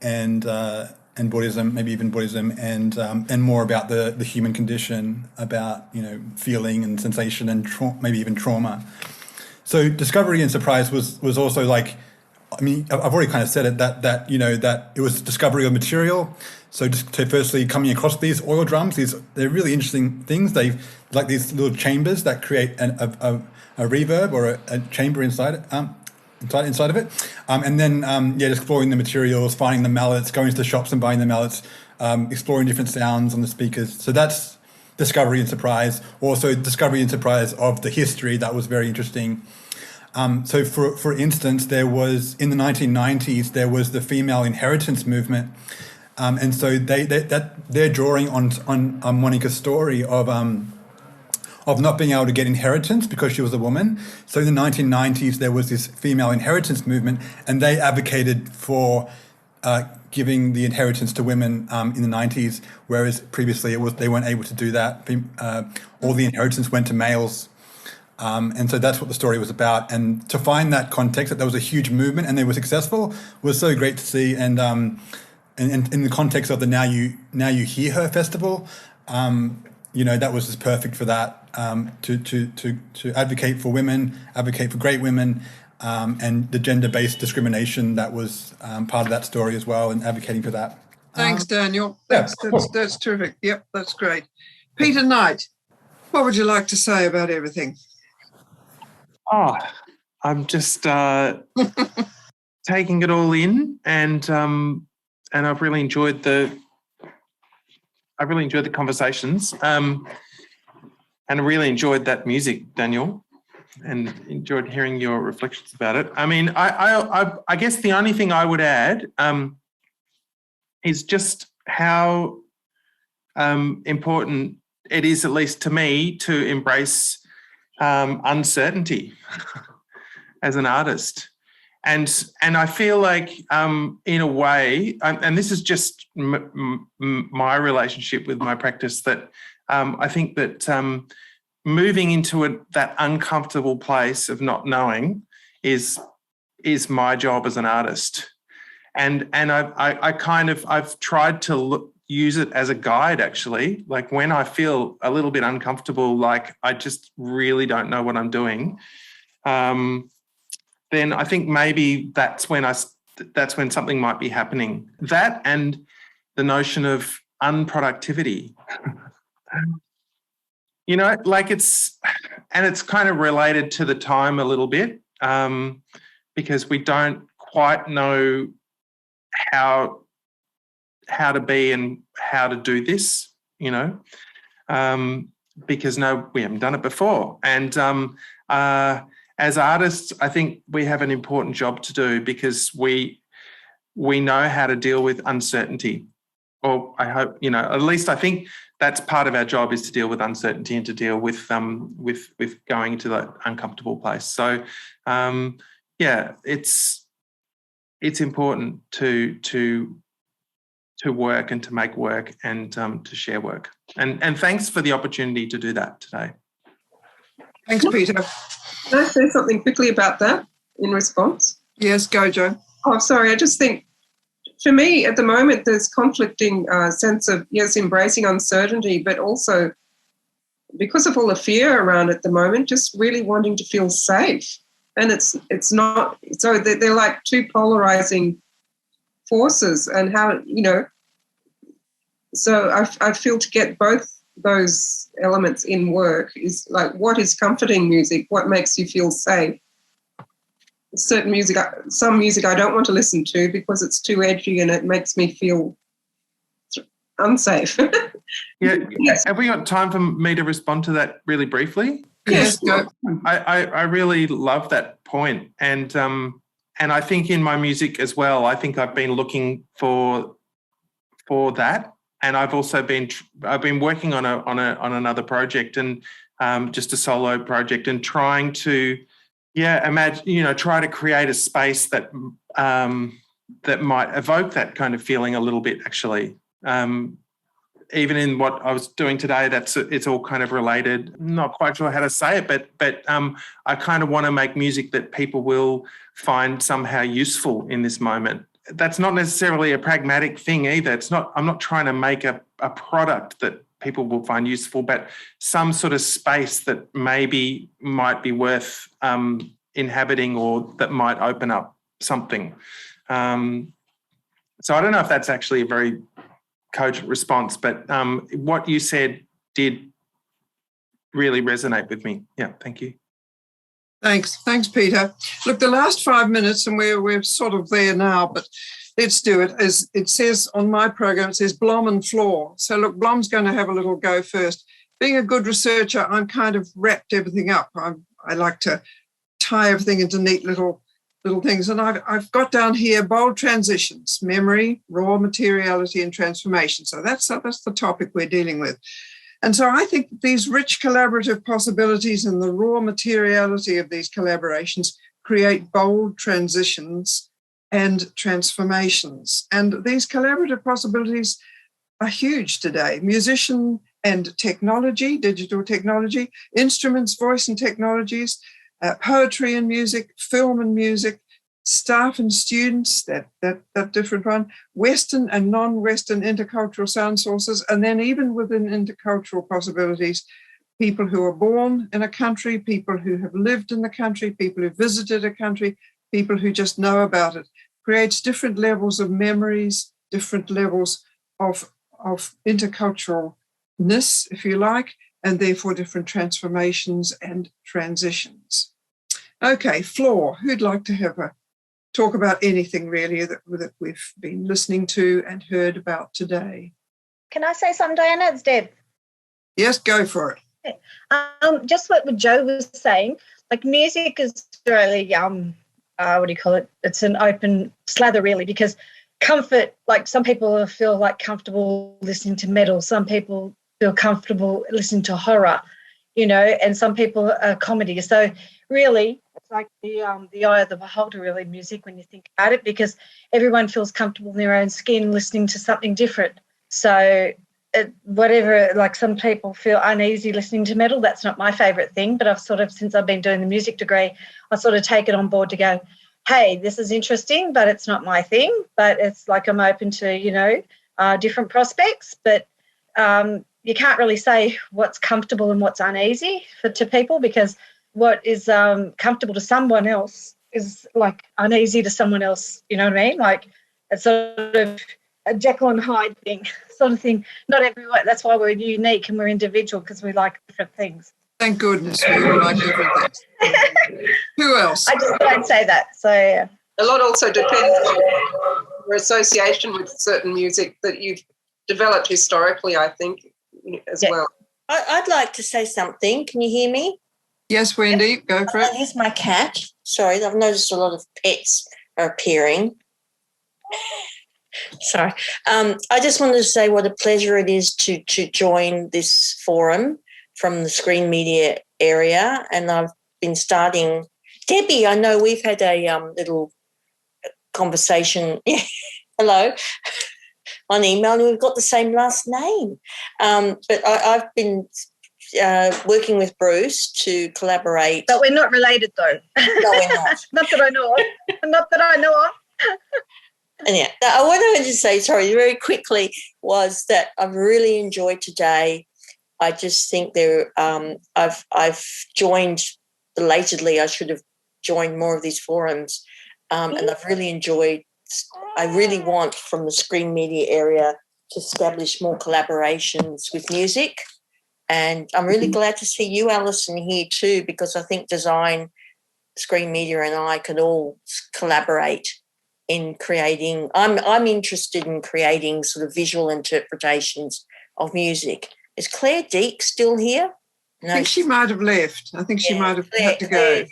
and Buddhism, maybe even Buddhism, and more about the human condition, about feeling and sensation and maybe even trauma. So discovery and surprise was also like, I've already kind of said it, that it was discovery of material. So firstly, coming across these oil drums, they're really interesting things. They've like these little chambers that create a reverb or a chamber inside of it. And then exploring the materials, finding the mallets, going to the shops and buying the mallets, exploring different sounds on the speakers. So that's discovery and surprise. Also discovery and surprise of the history. That was very interesting. So for instance, there was in the 1990s, there was the female inheritance movement. And so they're drawing on Monica's story of not being able to get inheritance because she was a woman. So in the 1990s, there was this female inheritance movement, and they advocated for giving the inheritance to women in the 90s, whereas previously they weren't able to do that. All the inheritance went to males. And so that's what the story was about. And to find that context, that there was a huge movement and they were successful, was so great to see. And in the context of the Now You Hear Her festival, that was just perfect for that, to advocate for women, advocate for great women, and the gender-based discrimination that was part of that story as well, and advocating for that. Thanks, Daniel. That's terrific. Yep, that's great. Peter Knight, what would you like to say about everything? Oh, I'm just taking it all in, and I've really enjoyed the conversations, and I really enjoyed that music, Daniel, and enjoyed hearing your reflections about it. I mean, I guess the only thing I would add is just how important it is, at least to me, to embrace uncertainty as an artist. And I feel like, in a way, and this is just my relationship with my practice, that I think that moving into that uncomfortable place of not knowing is my job as an artist. And I've tried to use it as a guide, actually. Like when I feel a little bit uncomfortable, like I just really don't know what I'm doing, then I think maybe that's when something might be happening. That and the notion of unproductivity. Like it's kind of related to the time a little bit, because we don't quite know how to be and how to do this, you know, because we haven't done it before. And as artists, I think we have an important job to do because we know how to deal with uncertainty. Or I hope, you know, at least I think that's part of our job, is to deal with uncertainty and to deal with going into that uncomfortable place. So it's important to work and to make work and to share work. And thanks for the opportunity to do that today. Thanks, Peter. Can I say something quickly about that in response? Yes, go, Jo. Oh, sorry. I just think, for me, at the moment, there's conflicting sense of, yes, embracing uncertainty, but also, because of all the fear around at the moment, just really wanting to feel safe. And it's not, so they're like two polarizing forces, and how, you know, so I feel to get both those elements in work is like, what is comforting music? What makes you feel safe? Certain music, some music I don't want to listen to because it's too edgy and it makes me feel unsafe. Yeah. Yes. Have we got time for me to respond to that really briefly? Yes, go. I really love that point. And I think in my music as well, I think I've been looking for that. And I've also been working on another project, and just a solo project, and trying to imagine, you know, try to create a space that that might evoke that kind of feeling a little bit, actually. Even in what I was doing today, it's all kind of related. I'm not quite sure how to say it, but I kind of want to make music that people will find somehow useful in this moment. That's not necessarily a pragmatic thing either. I'm not trying to make a product that people will find useful, but some sort of space that maybe might be worth inhabiting, or that might open up something. So I don't know if that's actually a very cogent response, but what you said did really resonate with me. Yeah, thank you. Thanks, Peter. Look, the last 5 minutes, and we're sort of there now, but let's do it. As it says on my program, it says Blom and Floor. So look, Blom's going to have a little go first. Being a good researcher, I'm kind of wrapped everything up. I like to tie everything into neat little things. And I've got down here bold transitions, memory, raw materiality, and transformation. So that's the topic we're dealing with. And so I think these rich collaborative possibilities and the raw materiality of these collaborations create bold transitions and transformations. And these collaborative possibilities are huge today. Musician and technology, digital technology, instruments, voice and technologies, poetry and music, film and music, staff and students, that different one, Western and non-Western intercultural sound sources, and then even within intercultural possibilities, people who are born in a country, people who have lived in the country, people who visited a country, people who just know about it, creates different levels of memories, different levels of interculturalness, if you like, and therefore different transformations and transitions. Okay, Floor, who'd like to have a talk about anything really that we've been listening to and heard about today? Can I say something, Diana? It's Deb. Yes, go for it. Just what Jo was saying, like music is really, what do you call it? It's an open slather really, because comfort, like some people feel like comfortable listening to metal, some people feel comfortable listening to horror, you know, and some people are comedy. So really, it's like the eye of the beholder, really, music, when you think about it, because everyone feels comfortable in their own skin listening to something different. So whatever, like some people feel uneasy listening to metal, that's not my favourite thing, but I've sort of, since I've been doing the music degree, I sort of take it on board to go, hey, this is interesting, but it's not my thing. But it's like I'm open to, you know, different prospects, but you can't really say what's comfortable and what's uneasy to people, because what is comfortable to someone else is like uneasy to someone else, you know what I mean? Like it's sort of a Jekyll and Hyde thing, sort of thing. Not everyone, that's why we're unique and we're individual, because we like different things. Thank goodness we all like different things. Who else? I just don't say that. So yeah. A lot also depends your association with certain music that you've developed historically, I think, as well. I'd like to say something. Can you hear me? Yes, Wendy, go for it. Here's my cat. Sorry, I've noticed a lot of pets are appearing. Sorry. I just wanted to say what a pleasure it is to join this forum from the screen media area. And I've been starting. Debbie, I know we've had a little conversation. Hello. On email, and we've got the same last name. But I've been working with Bruce to collaborate. But we're not related, though. No, we're not. Not that I know of. Not that I know of. And yeah, what I wanted to say, sorry, very quickly, was that I've really enjoyed today. I just think I've joined belatedly. I should have joined more of these forums, and I've really enjoyed. I really want from the screen media area to establish more collaborations with music. And I'm really glad to see you, Alison, here too, because I think design, screen media and I can all collaborate in creating. I'm interested in creating sort of visual interpretations of music. Is Claire Deek still here? No, I think she might have left. I think she might have had to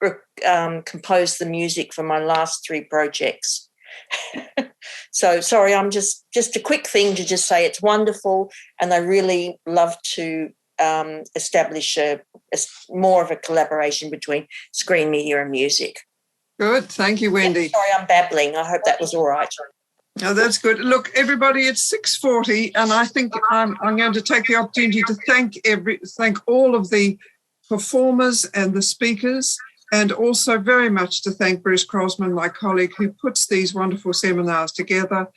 go. Composed the music for my last 3 projects. So sorry, I'm just a quick thing to just say it's wonderful, and I really love to establish more of a collaboration between screen media and music. Good, thank you, Wendy. Yeah, sorry, I'm babbling. I hope that was all right. No, that's good. Look, everybody, it's 6:40, and I think I'm going to take the opportunity to thank all of the performers and the speakers, and also very much to thank Bruce Crosman, my colleague, who puts these wonderful seminars together.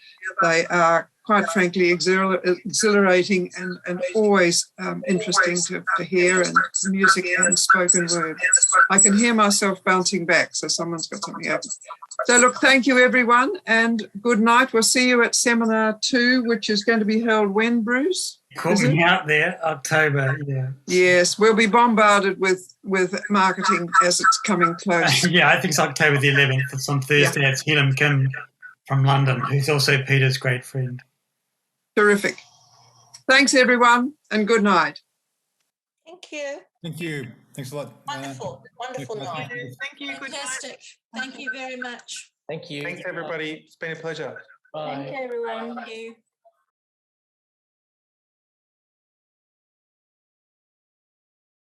They are, quite frankly, exhilarating and always interesting to hear, and music and spoken word. I can hear myself bouncing back, so someone's got something up. So look, thank you, everyone, and good night. We'll see you at Seminar 2, which is going to be held when, Bruce? Caught me out there, October, yeah. Yes, we'll be bombarded with marketing as it's coming close. Yeah, I think it's October the 11th. It's on Thursday. Yeah. It's Helam Kim from London, who's also Peter's great friend. Terrific. Thanks, everyone, and good night. Thank you. Thank you. Thanks a lot. Wonderful night. Thank you. Fantastic. Thank you very much. Thank you. Thanks, everybody. It's been a pleasure. Bye. Thank you, everyone. Thank you.